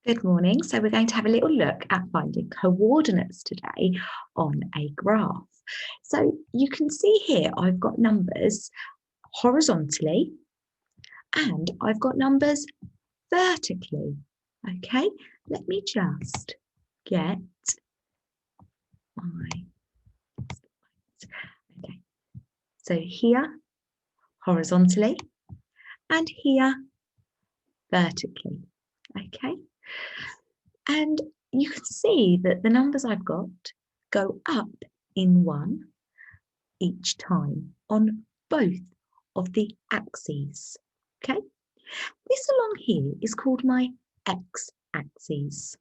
Good morning. So we're going to have a little look at finding coordinates today on a graph. So you can see here I've got numbers horizontally and I've got numbers vertically. Okay, let me just get my... Okay, so here horizontally and here vertically. Okay. And you can see that the numbers I've got go up in one each time on both of the axes. Okay, this along here is called my x-axis,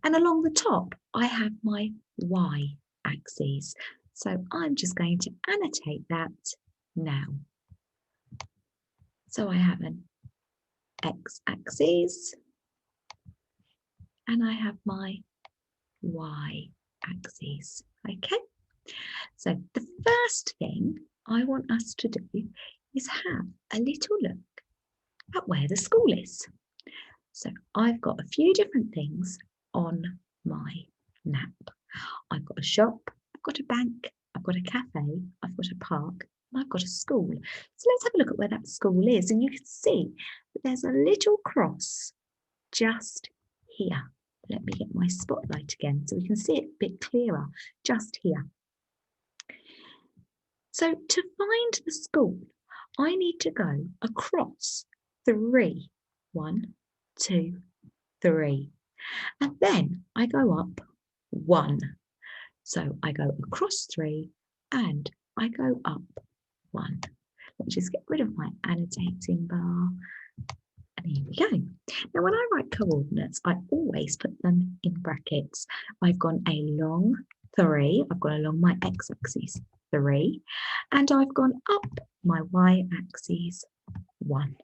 and along the top I have my y-axis. So I'm just going to annotate that now. So I have an x-axis and I have my y-axis. Okay, so the first thing I want us to do is have a little look at where the school is. So I've got a few different things on my map. I've got a shop, I've got a bank, I've got a cafe, I've got a park, and I've got a school. So let's have a look at where that school is, and you can see that there's a little cross just here. Let me get my spotlight again so we can see it a bit clearer, just here. So to find the school, I need to go across 3. 1, 2, 3. And then I go up 1. So I go across 3 and I go up 1. Let me just get rid of my annotating bar. And here we go. Now, when I write coordinates, I always put them in brackets. I've gone along 3. I've gone along my x-axis 3, and I've gone up my y-axis 1.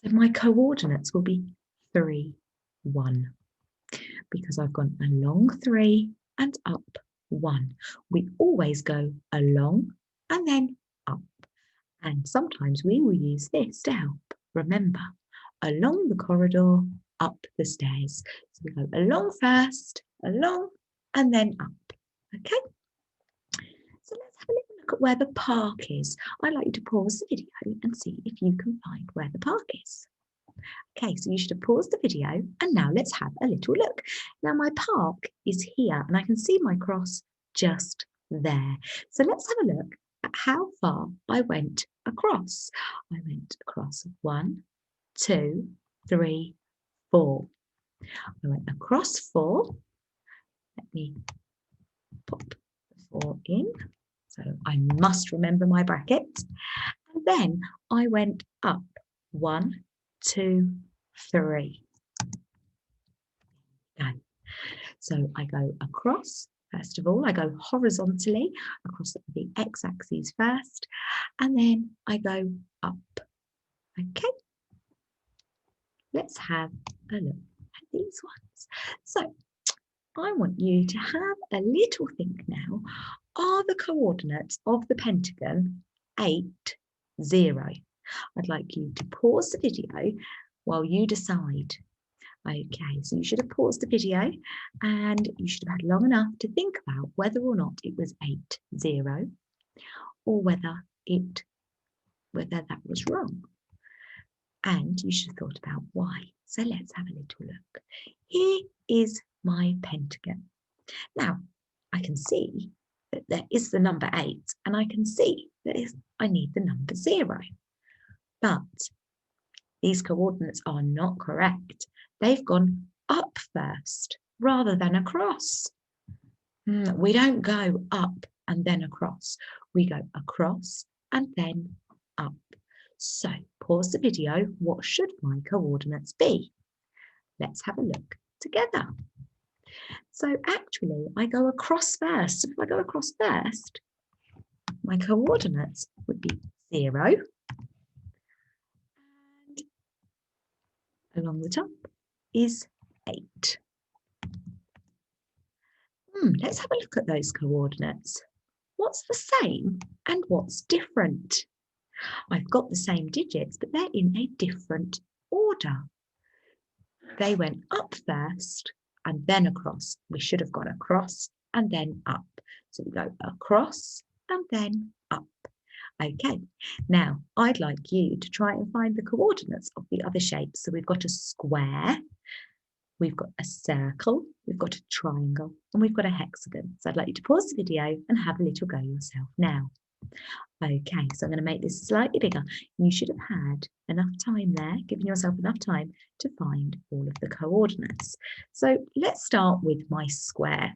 So my coordinates will be 3, 1, because I've gone along 3 and up 1. We always go along and then up. And sometimes we will use this to help. Remember, along the corridor, up the stairs. So we go along first, along, and then up. Okay? So let's have a little look at where the park is. I'd like you to pause the video and see if you can find where the park is. Okay, so you should have paused the video, and now let's have a little look. Now my park is here, and I can see my cross just there. So let's have a look at how far I went across. I went across 1, 2, 3, 4. I went across 4. Let me pop the 4 in. So I must remember my brackets. And then I went up 1, 2, 3. Done. So I go across. First of all, I go horizontally across the x-axis first, and then I go up. Okay, let's have a look at these ones. So I want you to have a little think now. Are the coordinates of the Pentagon 8, 0? I'd like you to pause the video while you decide. Okay, so you should have paused the video and you should have had long enough to think about whether or not it was 8, 0 or whether that was wrong. And you should have thought about why. So let's have a little look. Here is my Pentagon. Now, I can see that there is the number 8 and I can see that I need the number 0. But these coordinates are not correct. They've gone up first rather than across. We don't go up and then across. We go across and then up. So pause the video. What should my coordinates be? Let's have a look together. So actually, I go across first. If I go across first, my coordinates would be 0. And along the top is 8. Let's have a look at those coordinates. What's the same and what's different? I've got the same digits, but they're in a different order. They went up first and then across. We should have gone across and then up. So we go across and then up. Okay, now I'd like you to try and find the coordinates of the other shapes. So we've got a square, we've got a circle, we've got a triangle, and we've got a hexagon. So I'd like you to pause the video and have a little go yourself now. Okay, so I'm going to make this slightly bigger. You should have had enough time there, giving yourself enough time to find all of the coordinates. So let's start with my square.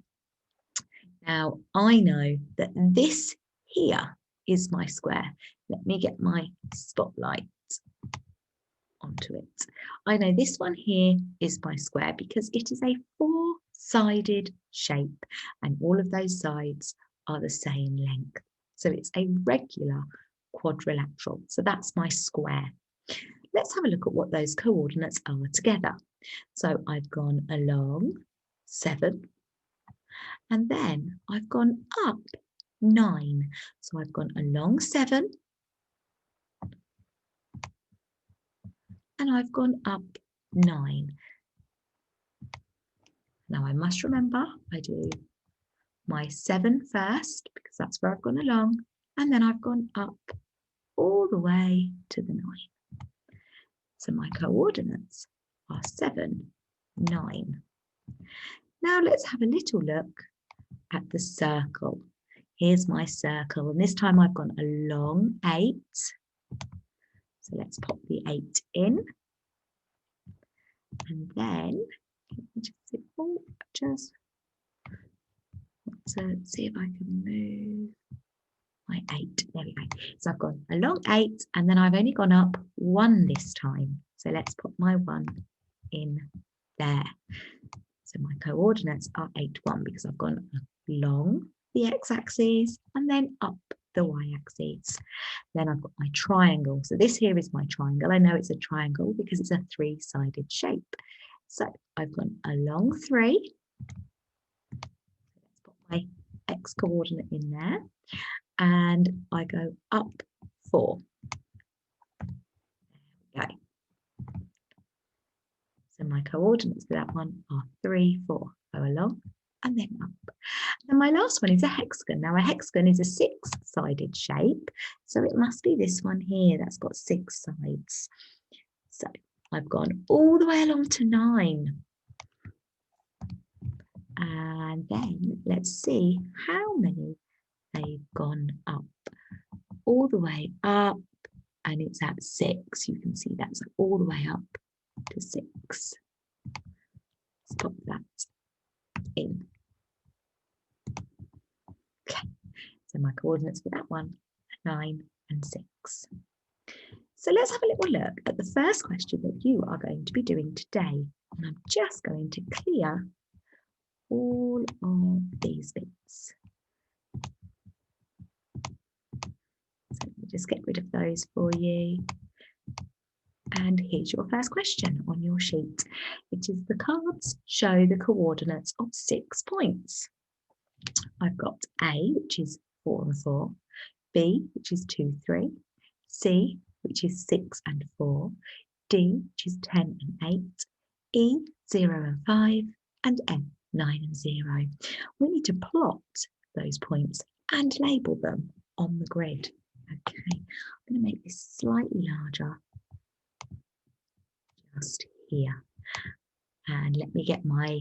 Now, I know that this here is my square. Let me get my spotlight onto it. I know this one here is my square because it is a four-sided shape and all of those sides are the same length. So it's a regular quadrilateral. So that's my square. Let's have a look at what those coordinates are together. So I've gone along 7 and then I've gone up 9. So I've gone along 7 and I've gone up 9. Now I must remember I do my 7 first because that's where I've gone along, and then I've gone up all the way to the 9. So my coordinates are 7, 9. Now let's have a little look at the circle. Here's my circle, and this time I've gone along 8. So let's pop the 8 in. And then, let's see if I can move my 8. There we go. So I've gone along 8 and then I've only gone up 1 this time. So let's put my 1 in there. So my coordinates are 8, 1 because I've gone along the x-axis and then up the y-axis. Then I've got my triangle. So this here is my triangle. I know it's a triangle because it's a 3-sided shape. So I've gone along 3. Let's put my x coordinate in there. And I go up 4. Okay. So my coordinates for that one are 3, 4. Go along and then up. And my last one is a hexagon. Now a hexagon is a 6-sided shape, so it must be this one here that's got 6 sides. So I've gone all the way along to 9. And then let's see how many they've gone up. All the way up, and it's at 6. You can see that's all the way up to 6. Let's pop that in. Okay, so my coordinates for that one are 9 and 6. So let's have a little look at the first question that you are going to be doing today. And I'm just going to clear all of these bits. So let me just get rid of those for you. And here's your first question on your sheet. It is the cards show the coordinates of 6 points. I've got A, which is 4 and 4, B, which is 2, 3, C, which is 6 and 4, D, which is 10 and 8, E, 0 and 5, and F, 9 and 0. We need to plot those points and label them on the grid. Okay, I'm going to make this slightly larger just here. And let me get my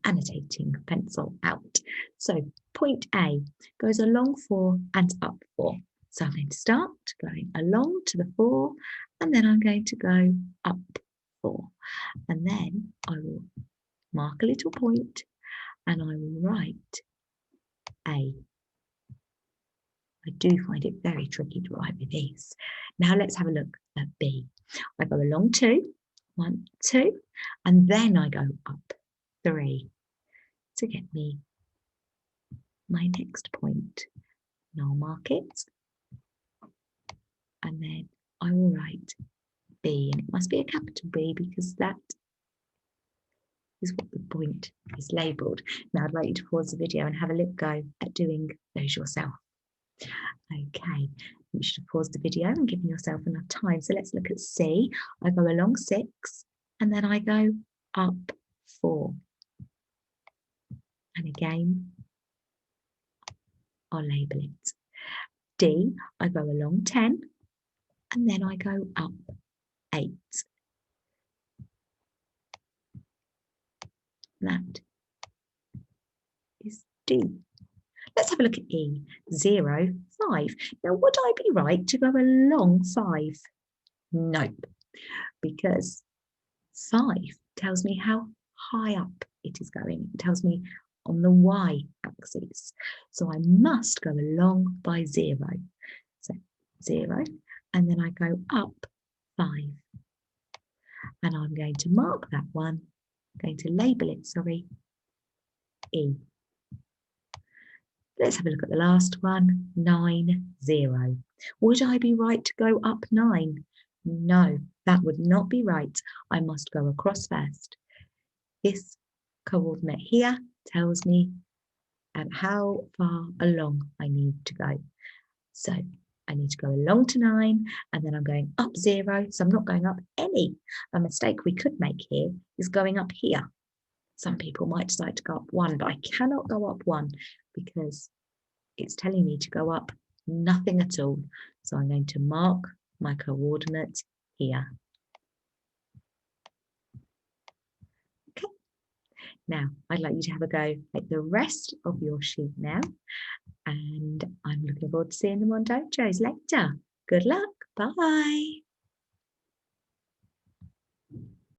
annotating pencil out. So point A goes along 4 and up 4. So I'm going to start going along to the 4 and then I'm going to go up 4. And then I will mark a little point and I will write A. I do find it very tricky to write with these. Now let's have a look at B. I go along 2, 1, 2, and then I go up 3 to get me my next point. And I'll mark it and then I will write B, and it must be a capital B because that is what the point is labelled. Now I'd like you to pause the video and have a look go at doing those yourself. Okay, you should have paused the video and given yourself enough time. So let's look at C. I go along 6 and then I go up 4. And again, I'll label it. D, I go along 10 and then I go up 8. That is D. Let's have a look at E. 0, 5. Now, would I be right to go along 5? Nope, because 5 tells me how high up it is going. It tells me on the y-axis. So I must go along by 0. So 0, and then I go up 5. And I'm going to mark that one. I'm going to label it, E. Let's have a look at the last one, 9, 0. Would I be right to go up 9? No, that would not be right. I must go across first. This coordinate here tells me how far along I need to go. So I need to go along to 9 and then I'm going up 0. So I'm not going up any. A mistake we could make here is going up here. Some people might decide to go up 1, but I cannot go up 1 because it's telling me to go up nothing at all. So I'm going to mark my coordinate here. Okay. Now, I'd like you to have a go at the rest of your sheet now. And I'm looking forward to seeing them on Dojos later. Good luck. Bye.